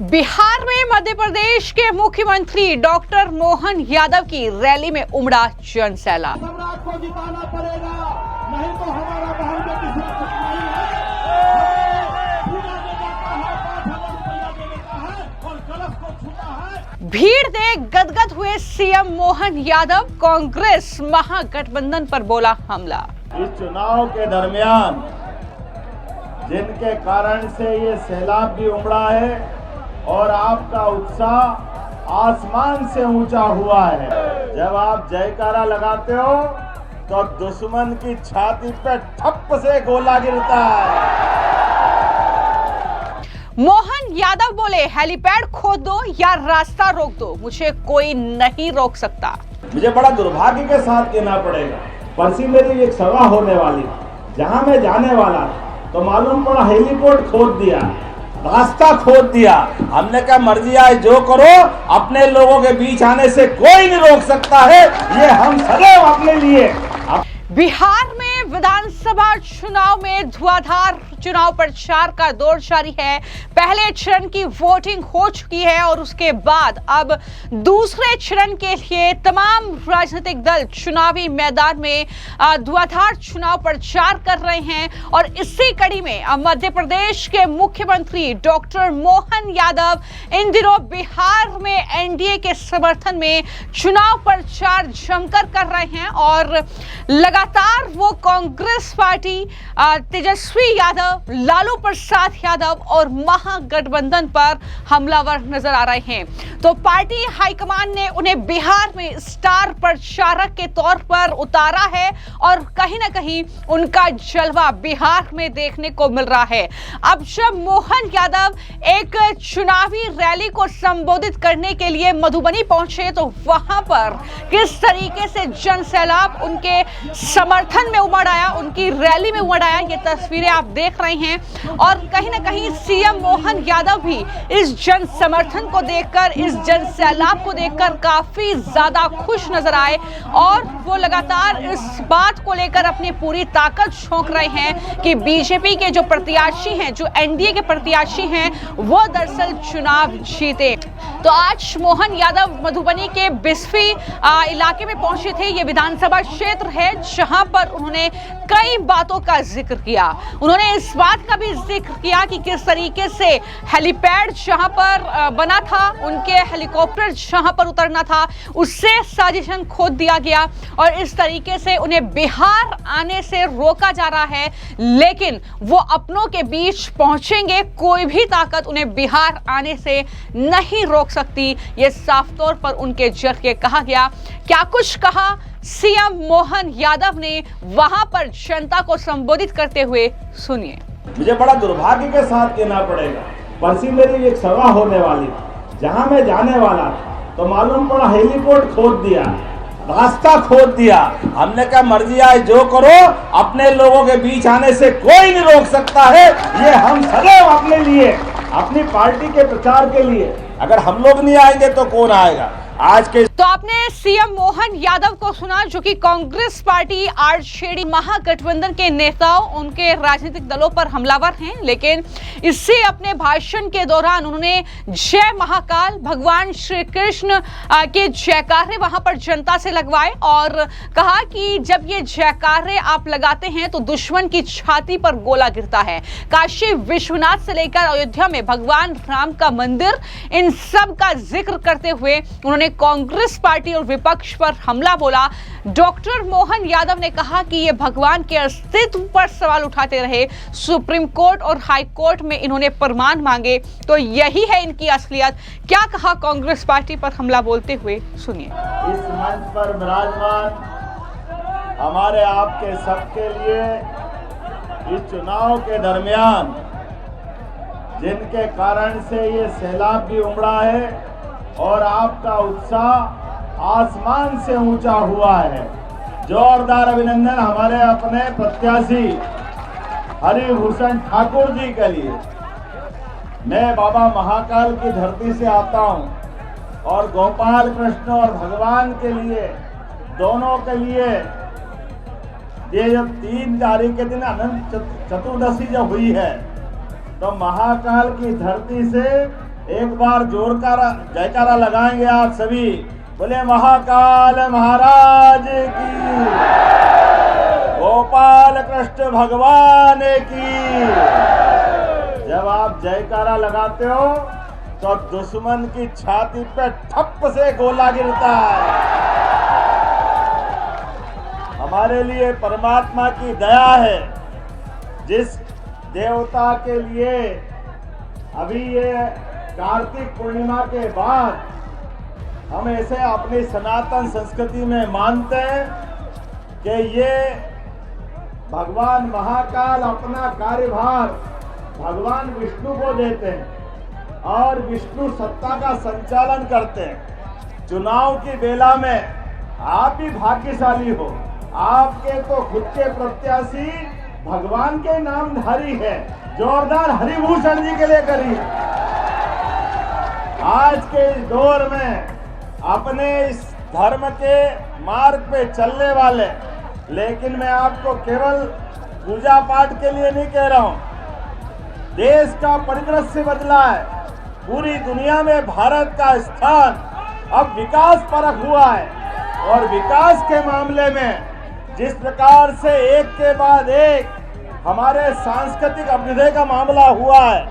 बिहार में मध्य प्रदेश के मुख्यमंत्री डॉक्टर मोहन यादव की रैली में उमड़ा जन सैलाब। सम्राट को जिताना पड़ेगा, नहीं तो हमारा बहन बेटी सुरक्षित नहीं है। और कलश को छूटा है। भीड़ से गदगद हुए सीएम मोहन यादव, कांग्रेस महागठबंधन पर बोला हमला। इस चुनाव के दरमियान जिनके कारण से ये सैलाब भी उमड़ा है और आपका उत्साह आसमान से ऊंचा हुआ है। जब आप जयकारा लगाते हो तो दुश्मन की छाती पे ठप से गोला गिरता है। मोहन यादव बोले, हेलीपैड खोद दो या रास्ता रोक दो, मुझे कोई नहीं रोक सकता। मुझे बड़ा दुर्भाग्य के साथ कहना पड़ेगा, परसी मेरी एक सभा होने वाली, जहां मैं जाने वाला तो मालूम पड़ा हेलीपोर्ट खोद दिया, रास्ता खोद दिया। हमने कहा मर्जी आए जो करो, अपने लोगों के बीच आने से कोई नहीं रोक सकता है। ये हम सदैव अपने लिए। बिहार में विधानसभा चुनाव में धुआंधार चुनाव प्रचार का दौर जारी है। पहले चरण की वोटिंग हो चुकी है और उसके बाद अब दूसरे चरण के लिए तमाम राजनीतिक दल चुनावी मैदान में धुआंधार चुनाव प्रचार कर रहे हैं। और इसी कड़ी में अब मध्य प्रदेश के मुख्यमंत्री डॉक्टर मोहन यादव इन दिनों बिहार में एनडीए के समर्थन में चुनाव प्रचार जमकर कर रहे हैं और लगातार वो कांग्रेस पार्टी, तेजस्वी यादव, लालू प्रसाद यादव और महागठबंधन पर हमलावर नजर आ रहे हैं। तो पार्टी हाईकमान ने उन्हें बिहार में स्टार प्रचारक के तौर पर उतारा है और कहीं ना कहीं उनका जलवा बिहार में देखने को मिल रहा है। अब जब मोहन यादव एक चुनावी रैली को संबोधित करने के लिए मधुबनी पहुंचे तो वहां पर किस तरीके से जन सैलाब उनके समर्थन में उमड़ आया, उनकी रैली में उमड़ आया, ये तस्वीरें आप देख रहे हैं। और कहीं ना कहीं सीएम मोहन यादव भी इस जन समर्थन को देखकर, इस जन सैलाब को देखकर काफी ज्यादा खुश नजर आए और वो लगातार इस बात को लेकर अपनी पूरी ताकत झोंक रहे हैं कि बीजेपी के जो प्रत्याशी हैं, जो एनडीए के प्रत्याशी हैं, वो दरअसल चुनाव जीते। तो आज मोहन यादव मधुबनी के बिस्फी इलाके में पहुंचे थे। ये विधानसभा क्षेत्र है जहां पर उन्होंने कई बातों का जिक्र किया। उन्होंने इस बात का भी जिक्र किया कि किस तरीके से हेलीपैड जहां पर बना था, उनके हेलीकॉप्टर जहां पर उतरना था, उससे साजिशन खोद दिया गया और इस तरीके से उन्हें बिहार आने से रोका जा रहा है। लेकिन वो अपनों के बीच पहुंचेंगे, कोई भी ताकत उन्हें बिहार आने से नहीं रोक सकती, ये साफ तौर पर उनके जरिए कहा गया। क्या कुछ कहा सीएम मोहन यादव ने वहां पर जनता को संबोधित करते हुए, सुनिए। मुझे बड़ा दुर्भाग्य के साथ कहना पड़ेगा, परसी मेरी एक सभा होने वाली, जहां मैं जाने वाला तो मालूम पड़ा हेलीपोर्ट खोद दिया, रास्ता खोद दिया। हमने कहा मर्जी आए जो करो, अपने लोगों के बीच आने से कोई नहीं रोक सकता है। ये हम सदैव अपने लिए, अपनी पार्टी के प्रचार के लिए, अगर हम लोग नहीं आएंगे तो कौन आएगा। आज के तो आपने सीएम मोहन यादव को सुना, जो कि कांग्रेस पार्टी आरजेडी महागठबंधन के नेताओं, उनके राजनीतिक दलों पर हमलावर हैं। लेकिन इससे अपने भाषण के दौरान उन्होंने जय महाकाल, भगवान श्री कृष्ण के जयकारे वहां पर जनता से लगवाए और कहा कि जब ये जयकारे आप लगाते हैं तो दुश्मन की छाती पर गोला गिरता है। काशी विश्वनाथ से लेकर अयोध्या में भगवान राम का मंदिर, इन सब का जिक्र करते हुए उन्होंने कांग्रेस पार्टी और विपक्ष पर हमला बोला। डॉक्टर मोहन यादव ने कहा कि ये भगवान के अस्तित्व पर सवाल उठाते रहे। सुप्रीम कोर्ट और हाई कोर्ट में इन्होंने प्रमाण मांगे, तो यही है इनकी असलियत। क्या कहा कांग्रेस पार्टी पर हमला बोलते हुए, सुनिए। इस मंच पर विराजमान हमारे आपके सबके लिए इस चुनाव के दरमियान जिनके कारण से ये सैलाब भी उमड़ा है और आपका उत्साह आसमान से ऊंचा हुआ है, जोरदार अभिनंदन हमारे अपने प्रत्याशी हरिभूषण ठाकुर जी के लिए। मैं बाबा महाकाल की धरती से आता हूं और गोपाल कृष्ण और भगवान के लिए, दोनों के लिए, ये जब 3 तारीख के दिन अनंत चतुर्दशी जब हुई है तो महाकाल की धरती से एक बार जोर का जयकारा लगाएंगे आप सभी, बोले महाकाल महाराज की, गोपाल कृष्ण भगवान की। जब आप जयकारा लगाते हो तो दुश्मन की छाती पे ठप से गोला गिरता है। हमारे लिए परमात्मा की दया है, जिस देवता के लिए अभी ये कार्तिक पूर्णिमा के बाद हम ऐसे अपनी सनातन संस्कृति में मानते हैं कि ये भगवान महाकाल अपना कार्यभार भगवान विष्णु को देते हैं और विष्णु सत्ता का संचालन करते हैं। चुनाव की बेला में आप भी भाग्यशाली हो, आपके तो खुद के प्रत्याशी भगवान के नामधारी है। जोरदार हरिभूषण जी के लिए करिए। आज के इस दौर में अपने इस धर्म के मार्ग पे चलने वाले, लेकिन मैं आपको केवल पूजा पाठ के लिए नहीं कह रहा हूं, देश का परिदृश्य बदला है। पूरी दुनिया में भारत का स्थान अब विकास परख हुआ है और विकास के मामले में जिस प्रकार से एक के बाद एक हमारे सांस्कृतिक अभ्युदय का मामला हुआ है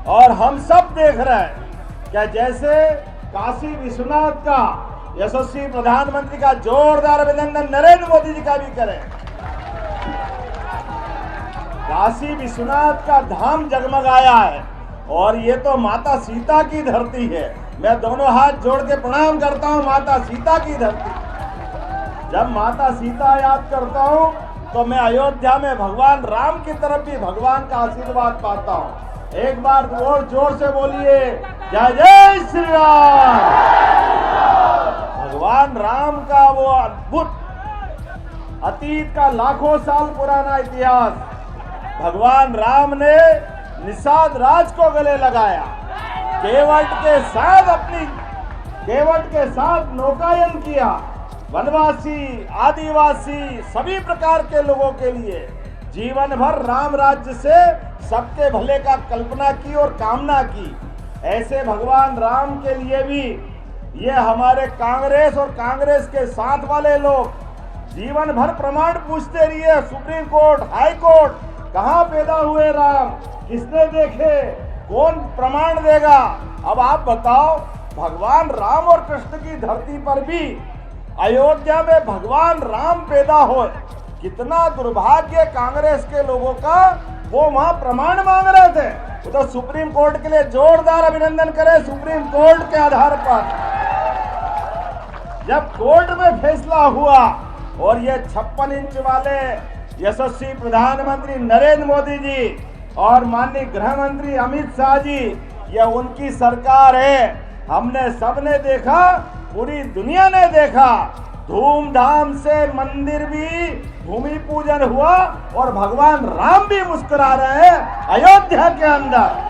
और हम सब देख रहे हैं क्या जैसे काशी विश्वनाथ का यशस्वी प्रधानमंत्री का जोरदार अभिनंदन नरेंद्र मोदी जी का भी करें। काशी विश्वनाथ का धाम जगमगाया है और ये तो माता सीता की धरती है। मैं दोनों हाथ जोड़ के प्रणाम करता हूँ माता सीता की धरती। जब माता सीता याद करता हूँ तो मैं अयोध्या में भगवान राम की तरफ भी भगवान का आशीर्वाद पाता हूँ। एक बार और जोर से बोलिए जय जय श्री राम। भगवान राम का वो अद्भुत अतीत का लाखों साल पुराना इतिहास, भगवान राम ने निषाद राज को गले लगाया, केवट के साथ नौकायन किया, वनवासी आदिवासी सभी प्रकार के लोगों के लिए जीवन भर राम राज्य से सबके भले का कल्पना की और कामना की। ऐसे भगवान राम के लिए भी ये हमारे कांग्रेस और कांग्रेस के साथ वाले लोग जीवन भर प्रमाण पूछते रहिए, सुप्रीम कोर्ट, हाई कोर्ट, कहाँ पैदा हुए राम, किसने देखे, कौन प्रमाण देगा। अब आप बताओ, भगवान राम और कृष्ण की धरती पर भी अयोध्या में भगवान राम पैदा हो, कितना दुर्भाग्य कांग्रेस के लोगों का। वो वहां प्रमाण मांग रहे थे, वो तो सुप्रीम कोर्ट के लिए जोरदार अभिनंदन करें। सुप्रीम कोर्ट के आधार पर जब कोर्ट में फैसला हुआ और ये 56 इंच वाले यशस्वी प्रधानमंत्री नरेंद्र मोदी जी और माननीय गृह मंत्री अमित शाह जी, ये उनकी सरकार है। हमने सबने देखा, पूरी दुनिया ने देखा, धूमधाम से मंदिर भी भूमि पूजन हुआ और भगवान राम भी मुस्कुरा रहे हैं अयोध्या के अंदर।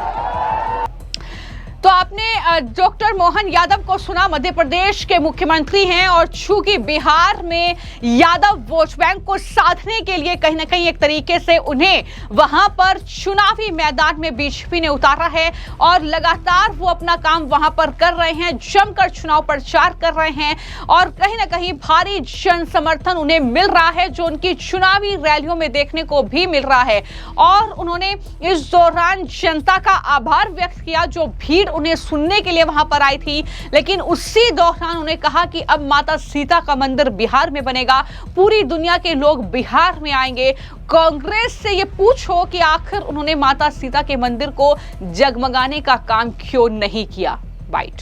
तो आपने डॉक्टर मोहन यादव को सुना, मध्य प्रदेश के मुख्यमंत्री हैं और चूंकि बिहार में यादव वोट बैंक को साधने के लिए कहीं ना कहीं एक तरीके से उन्हें वहां पर चुनावी मैदान में बीजेपी ने उतारा है और लगातार वो अपना काम वहां पर कर रहे हैं, जमकर चुनाव प्रचार कर रहे हैं और कहीं ना कहीं भारी जन समर्थन उन्हें मिल रहा है, जो उनकी चुनावी रैलियों में देखने को भी मिल रहा है। और उन्होंने इस दौरान जनता का आभार व्यक्त किया जो भीड़ उन्हें सुनने के लिए वहां पर आई थी, लेकिन उसी दौरान उन्होंने कहा कि अब माता सीता का मंदिर बिहार में बनेगा, पूरी दुनिया के लोग बिहार में आएंगे। कांग्रेस से ये पूछो कि आखिर उन्होंने माता सीता के मंदिर को जगमगाने का काम क्यों नहीं किया। बाइट।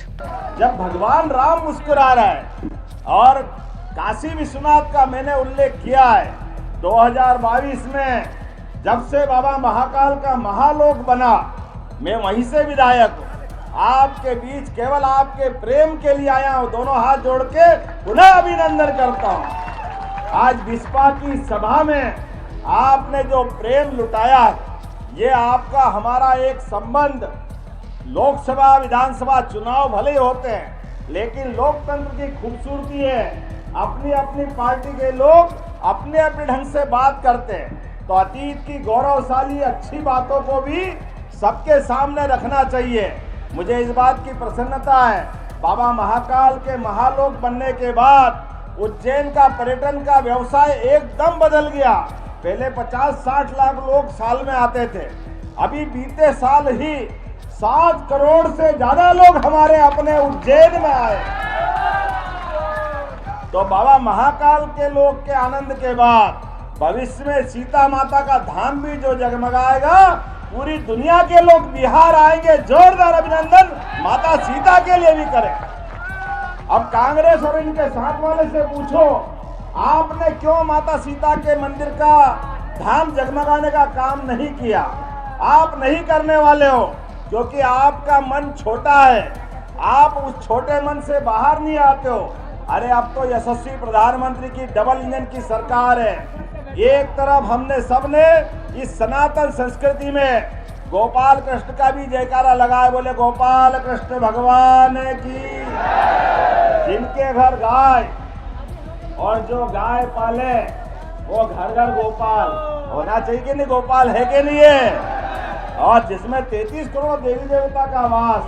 जब भगवान राम मुस्कुरा रहा है और काशी विश्वनाथ का मैंने उल्लेख किया है, 2022 में जब से बाबा महाकाल का महालोक बना, मैं वहीं से विधायक हूं, आपके बीच केवल आपके प्रेम के लिए आया हूं। दोनों हाथ जोड़ के पुनः अभिनंदन करता हूं। आज बिस्पा की सभा में आपने जो प्रेम लुटाया, ये आपका हमारा एक संबंध। लोकसभा विधानसभा चुनाव भले होते हैं, लेकिन लोकतंत्र की खूबसूरती है, अपनी अपनी पार्टी के लोग अपने अपने ढंग से बात करते हैं। तो अतीत की गौरवशाली अच्छी बातों को भी सबके सामने रखना चाहिए। मुझे इस बात की प्रसन्नता है, बाबा महाकाल के महालोक बनने के बाद उज्जैन का पर्यटन का व्यवसाय एकदम बदल गया। पहले 50-60 लाख लोग साल में आते थे, अभी बीते साल ही 7 करोड़ से ज्यादा लोग हमारे अपने उज्जैन में आए। तो बाबा महाकाल के लोक के आनंद के बाद भविष्य में सीता माता का धाम भी जो जगमगाएगा, पूरी दुनिया के लोग बिहार आएंगे। जोरदार अभिनंदन माता सीता के लिए भी करें। अब कांग्रेस और इनके साथ वाले से पूछो, आपने क्यों माता सीता के मंदिर का धाम जगमगाने का काम नहीं किया? आप नहीं करने वाले हो क्योंकि आपका मन छोटा है, आप उस छोटे मन से बाहर नहीं आते हो। अरे अब तो यशस्वी प्रधानमंत्री की डबल इंजन की सरकार है। एक तरफ हमने सबने इस सनातन संस्कृति में गोपाल कृष्ण का भी जयकारा लगाए, बोले गोपाल कृष्ण भगवान की। जिनके घर गाय और जो गाय पाले वो घर घर गोपाल होना चाहिए कि नहीं? गोपाल है कि नहीं है? और जिसमें 33 करोड़ देवी देवता का वास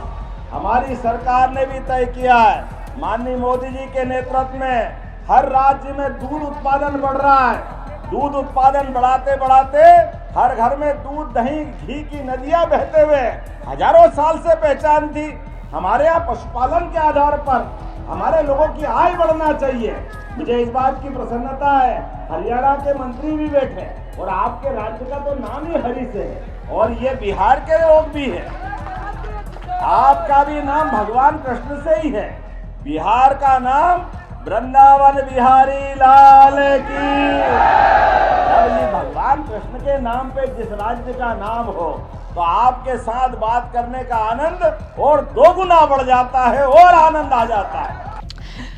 हमारी सरकार ने भी तय किया है। माननीय मोदी जी के नेतृत्व में हर राज्य में दूध उत्पादन बढ़ रहा है। दूध उत्पादन बढ़ाते बढ़ाते हर घर में दूध दही घी की नदियां बहते हुए हजारों साल से पहचान थी। हमारे यहाँ पशुपालन के आधार पर हमारे लोगों की आय बढ़ना चाहिए। मुझे इस बात की प्रसन्नता है, हरियाणा के मंत्री भी बैठे और आपके राज्य का तो नाम ही हरि से है और ये बिहार के लोग भी है। आपका भी नाम भगवान कृष्ण से ही है। बिहार का नाम वृंदावन बिहारी लाल की। जब ये भगवान कृष्ण के नाम पे जिस राज्य का नाम हो तो आपके साथ बात करने का आनंद और 2 गुना बढ़ जाता है और आनंद आ जाता है।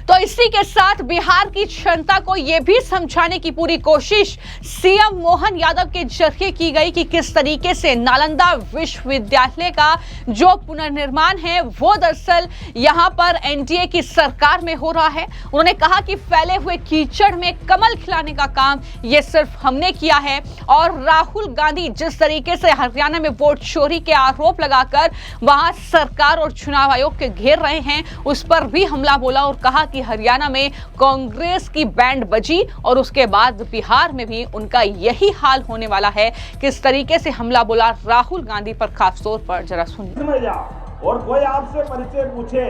तो इसी के साथ बिहार की जनता को यह भी समझाने की पूरी कोशिश सीएम मोहन यादव के जरिए की गई कि किस तरीके से नालंदा विश्वविद्यालय का जो पुनर्निर्माण है वो दरअसल यहां पर एनडीए की सरकार में हो रहा है। उन्होंने कहा कि फैले हुए कीचड़ में कमल खिलाने का काम ये सिर्फ हमने किया है और राहुल गांधी जिस तरीके से हरियाणा में वोट चोरी के आरोप लगाकर वहां सरकार और चुनाव आयोग के घेर रहे हैं, उस पर भी हमला बोला और कहा कि हरियाणा में कांग्रेस की बैंड बजी और उसके बाद बिहार में भी उनका यही हाल होने वाला है। किस तरीके से हमला बोला राहुल गांधी पर खास तौर पर, जरा सुनिए। और कोई आपसे परिचय पूछे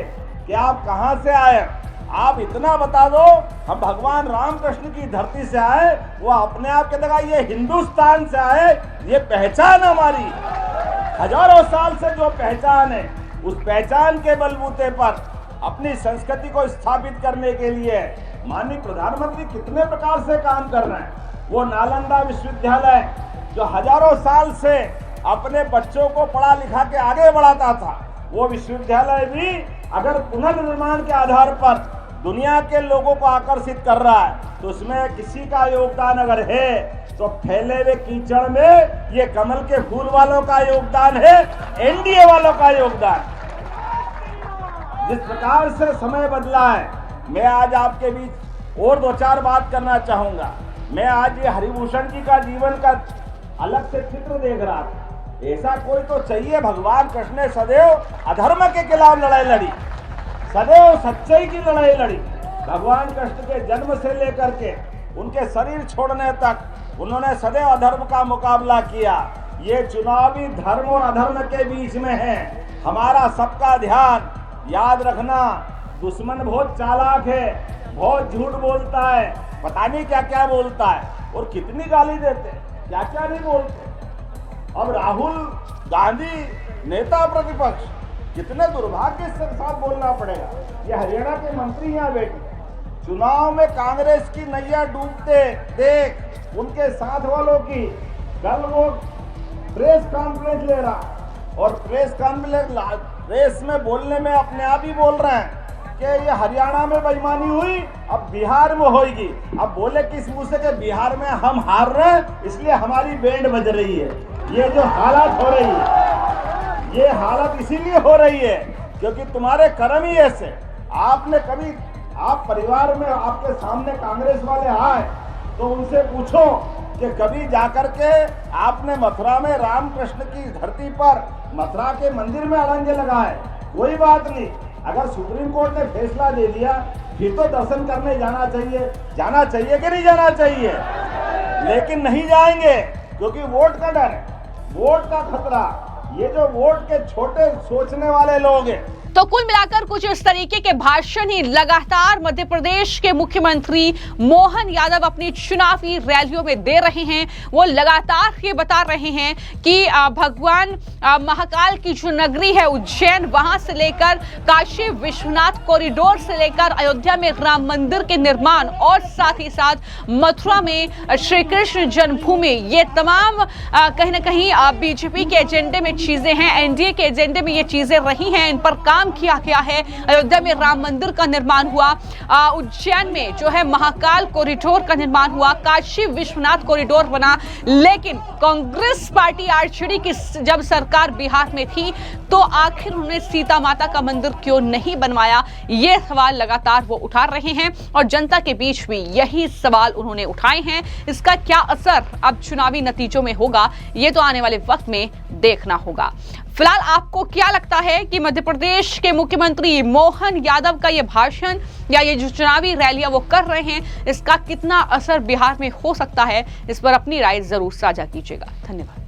कि आप कहां से आए, आप इतना बता दो हम भगवान रामकृष्ण की धरती से आए, वो अपने आप के लगा ये हिंदुस्तान से आए। ये पहचान हमारी हजारों साल से जो पहचान है, उस पहचान के बलबूते पर अपनी संस्कृति को स्थापित करने के लिए माननीय प्रधानमंत्री कितने प्रकार से काम कर रहे हैं। वो नालंदा विश्वविद्यालय जो हजारों साल से अपने बच्चों को पढ़ा लिखा के आगे बढ़ाता था, वो विश्वविद्यालय भी अगर पुनर्निर्माण के आधार पर दुनिया के लोगों को आकर्षित कर रहा है तो उसमें किसी का योगदान अगर है तो फैले हुए कीचड़ में ये कमल के फूल वालों का योगदान है, एनडीए वालों का योगदान। जिस प्रकार से समय बदला है, मैं आज आपके बीच और 2-4 बात करना चाहूंगा। मैं आज ये हरिभूषण जी का जीवन का अलग से चित्र देख रहा था। ऐसा कोई तो चाहिए। भगवान कृष्ण ने सदैव अधर्म के खिलाफ लड़ाई लड़ी, सदैव सच्चाई की लड़ाई लड़ी। भगवान कृष्ण के जन्म से लेकर के उनके शरीर छोड़ने तक उन्होंने सदैव अधर्म का मुकाबला किया। ये चुनावी धर्म और अधर्म के बीच में है। हमारा सबका ध्यान याद रखना, दुश्मन बहुत चालाक है, बहुत झूठ बोलता है, पता नहीं क्या क्या बोलता है और कितनी गाली देते, क्या क्या नहीं बोलते। अब राहुल गांधी नेता प्रतिपक्ष, कितने दुर्भाग्य से साथ बोलना पड़ेगा। ये हरियाणा के मंत्री यहाँ बैठे, चुनाव में कांग्रेस की नैया डूबते देख उनके साथ वालों की कल वो प्रेस कॉन्फ्रेंस ले रहा और प्रेस में बोलने में अपने आप ही बोल रहे हैं कि ये हरियाणा में बेईमानी हुई, अब बिहार में होगी। अब बोले किस मुंह से कि बिहार में हम हार रहे हैं इसलिए हमारी बैंड बज रही है। ये जो हालत हो रही है, ये हालत इसीलिए हो रही है क्योंकि तुम्हारे कर्म ही ऐसे। आपने कभी आप परिवार में आपके सामने कांग्रेस वाले आए तो उनसे पूछो कि कभी जाकर के आपने मथुरा में रामकृष्ण की धरती पर मथुरा के मंदिर में अड़ंगे लगाए, कोई बात नहीं। अगर सुप्रीम कोर्ट ने फैसला दे दिया फिर तो दर्शन करने जाना चाहिए कि नहीं जाना चाहिए? लेकिन नहीं जाएंगे क्योंकि वोट का डर है, वोट का खतरा। ये जो वोट के छोटे सोचने वाले लोग हैं। तो कुल मिलाकर कुछ इस तरीके के भाषण ही लगातार मध्य प्रदेश के मुख्यमंत्री मोहन यादव अपनी चुनावी रैलियों में दे रहे हैं। वो लगातार ये बता रहे हैं कि भगवान महाकाल की जो नगरी है उज्जैन, वहां से लेकर काशी विश्वनाथ कॉरिडोर से लेकर अयोध्या में राम मंदिर के निर्माण और साथ ही साथ मथुरा में श्री कृष्ण जन्मभूमि, ये तमाम कहीं ना कहीं बीजेपी के एजेंडे में चीजें हैं, एनडीए के एजेंडे में ये चीजें रही हैं, इन पर काम किया गया है। अयोध्या में राम मंदिर का निर्माण हुआ, उज्जैन में जो है महाकाल कॉरिडोर का निर्माण हुआ, काशी विश्वनाथ कॉरिडोर बना। लेकिन कांग्रेस पार्टी आरजेडी की जब सरकार बिहार में थी तो आखिर उन्होंने सीता माता का मंदिर क्यों नहीं बनवाया? ये सवाल लगातार वो उठा रहे हैं और जनता के बीच भी यही सवाल उन्होंने उठाए हैं। इसका क्या असर अब चुनावी नतीजों में होगा, ये तो आने वाले वक्त में देखना होगा। फिलहाल आपको क्या लगता है कि मध्य प्रदेश के मुख्यमंत्री मोहन यादव का ये भाषण या ये जो चुनावी रैलियां वो कर रहे हैं, इसका कितना असर बिहार में हो सकता है? इस पर अपनी राय जरूर साझा कीजिएगा। धन्यवाद।